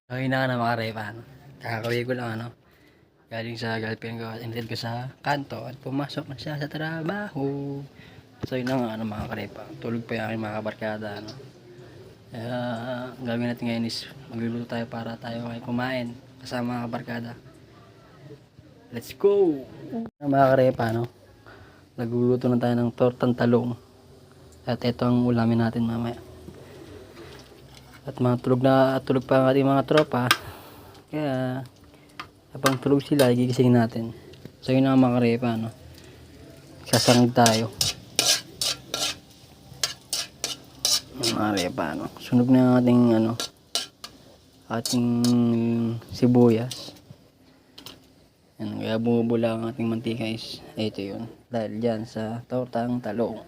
Ayun na nga na mga repa, ano. Kakauwi ko lang, ano. Galing sa girlfriend ko, inatid ko sa kanto at pumasok na siya sa trabaho. So yun na nga, ano, mga karepa. Tulog pa yung aking mga kabarkada, ano. Kaya ang gagawin natin ngayon is magluluto tayo para tayo ay kumain kasama mga kabarkada. Let's go! Mga karepa, ano. Nagluluto na tayo ng tortang talong. At ito ang ulamin natin mamaya. At mga tulog pa ang ating mga tropa. Kaya habang tulog sila, gigisingin natin. So yun ang mga karepa, no? Sasangag tayo. Mga karepa, no? Sunog na ang ating, ating sibuyas. Yan, kaya bumubula ang ating mantika is, ito yun. Dahil dyan sa tortang talong.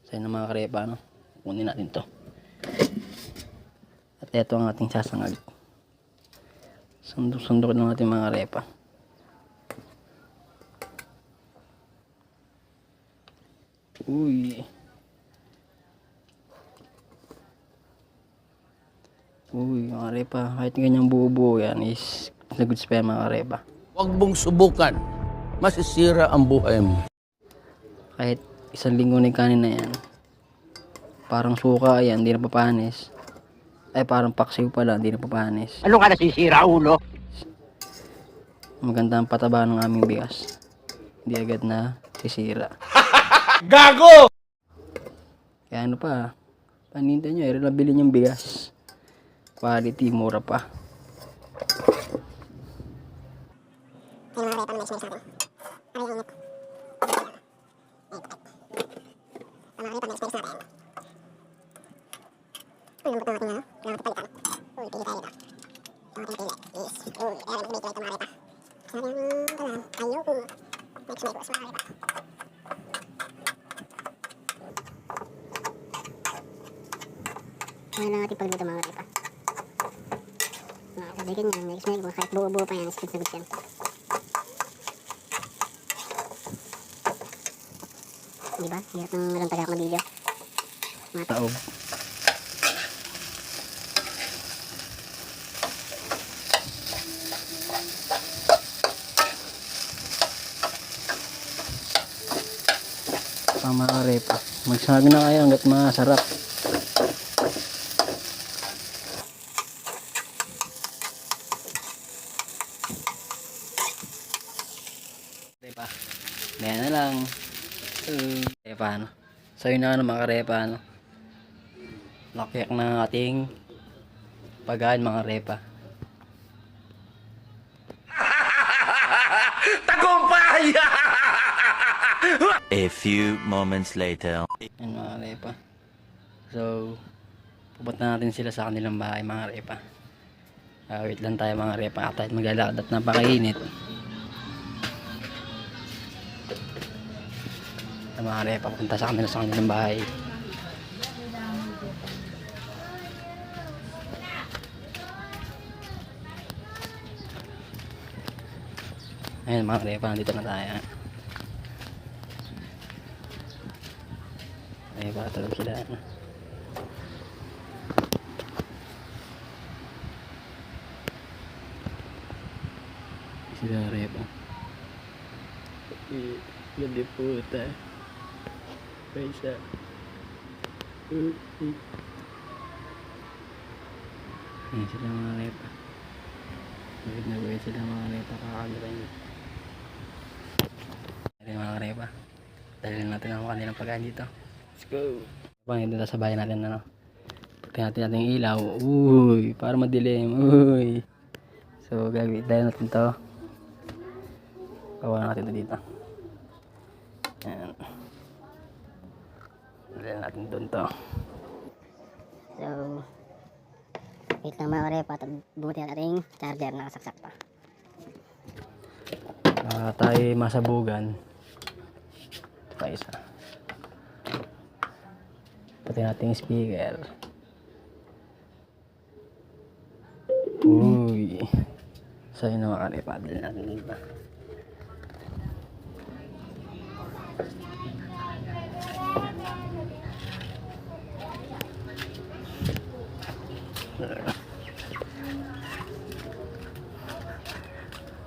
So yun ang mga karepa, no? Kunin natin to. At ito ang ating sasangag. Sundok ng ating mga repa. Uy, mga repa. Kahit ganyang buo-buo yan is naguds pa yan mga repa. Huwag mong subukan. Masisira ang buhay mo. Kahit isang linggo na yung kanin na yan. Parang suka yan, hindi na papanis. Ay parang paksiw pala, hindi na papanis. Ano ka nasisira, ulo? Maganda ang pataba ng aming bigas. Hindi agad na sisira. Gago! Kaya ano pa, paninda nyo, nabili yung bigas. Quality, mura pa. Yung mga repa na nag-smell sa atin. Ano yung init? Ang mga repa na nag-smell sa atin. Uy, lambot ng ating ano? Kailangan palitan. Uy, pili tayo dito. Ang ating pili is, uy, ayan, nag-make light ng mga repa. Sabi ang talan, ayoko. Nag-smell ko sa mga repa. Ngayon lang ating pagluto mga repa. Sabihin niya, nag-smell ko, kahit buo-buo pa yan, sagot yan. Diba? Hirap ng walang tagak na video. Taob. Pang mga repa. Magsabi na kayo hanggat masarap. Repa. Ganyan na lang. Repa, ano. So yun na, mga repa, ano. Nakiyak na ating pagkain mga repa. Tagumpay! A few moments later. Yan mga repa. So, pupunta natin sila sa kanilang bahay mga repa. Wait lang tayo mga repa. Kahit maglalakad at napakainit. Mga repa, pupunta sa kanilang bahay. Ayun mga repa, nandito na tayo. Ay, patulog sila. Sila repa. Ganda puta. Paisa. Ayan sila mga repa. Gawin na gawin sila mga repa. Kakagawin. Ayan mga repa. Dalhin natin ang kanilang pagkain dito. Let's go! Bang dito sa bahay natin, ano. Pagkain natin ating ilaw. Uy, para madilim. Uy. So, gagawin natin to. Gawa natin to dito. Ayan. Dalhin natin doon to. So, wait lang mga repa at buti ang ating charger na kasaksak pa. Tayo masabugan. Pa isa. Pati natin speaker. Uy. So yun na mga repa. Dalhin natin dito.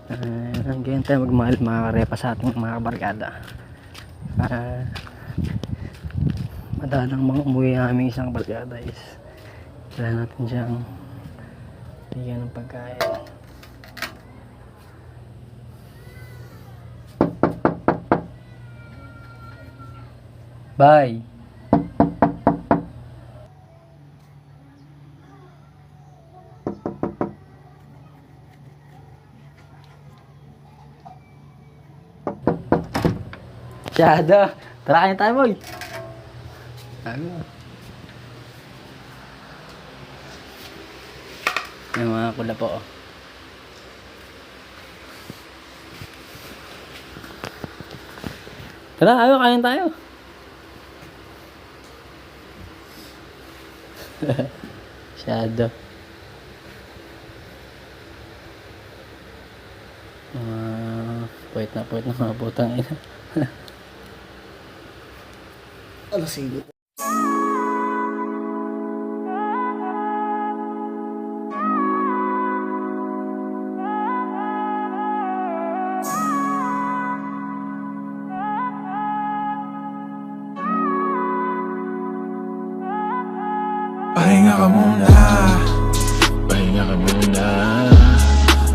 Ganyan tayo magmahal mga karepa sa ating mga barkada. Madalang mga umuwi ang aming isang barkada is kailangan natin siyang bigyan ng pagkain. Bye! Masyado! Tara kain tayo, boy! Yung mga kula po. Tara, ayo, kain tayo. Masyado. Puwet na mga putang ina. Pahinga ka muna, pahinga ka muna,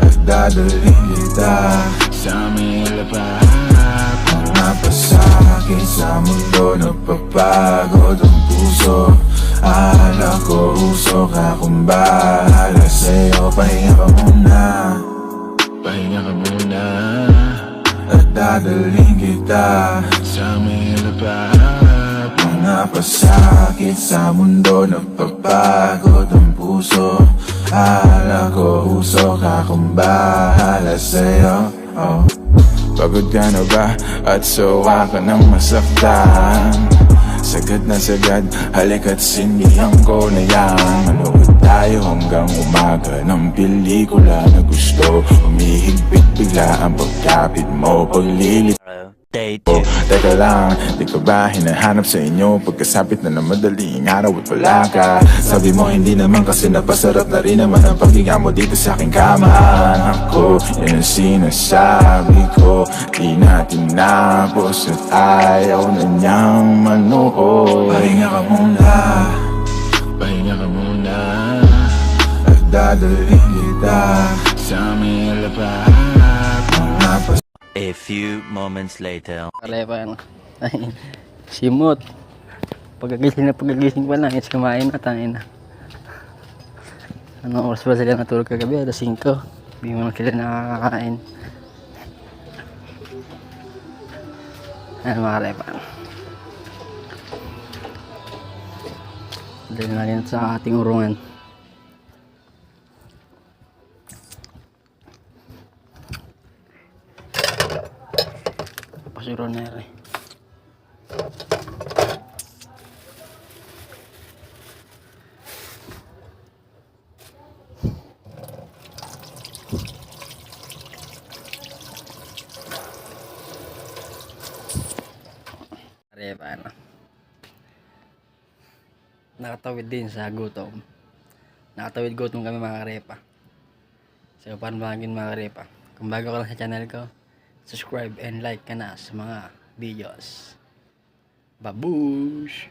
at dadalhin kita sa aming lapat. Mga pasakit sa mundo, nagpapagod ang puso. Akala ko usok akong bahala sa'yo. Pahinga ka muna, pahinga ka muna, at dadalhin kita sa aming lapat. Mga pasakit sa mundo, nagpapagod ang puso. Akala ko usok akong bahala sa'yo. Pagod ka na ba at sawa ka ng masaktan? Sagad na sagad, halika't sindihan ko na yan. Manood tayo hanggang umaga ng pelikula na gusto. Umihigpit bigla ang pagkapit mo, paglilit. Day 2. Teka lang, di ka ba hinahanap sa inyo? Pagkasapit na ng madaling araw at wala ka. Sabi mo hindi naman kasi napasarap na rin naman ang paghinga mo dito sa aking kama. Ako, yan ang sinasabi ko. Di na tinapos at ayaw na niyang manood. Pahinga ka muna, pahinga ka muna, at dadalhin kita sa aming lapat. Mga A few moments later. Karepa, ano? Simot. Pagkagising pa lang, is kumain na, tangin na. Anong oras ba sila natulog kagabi? Alas 5. Hindi mo lang sila nakakain. Ayan mga karepa. Dali natin sa ating urungan. Pasuronere. Karepa, ano? Nakatawid din sa gutom. Nakatawid gutom kami mga karepa. So paano maging mga karepa? Kung bago ka lang sa channel ko, subscribe and like ka na sa mga videos. Babush!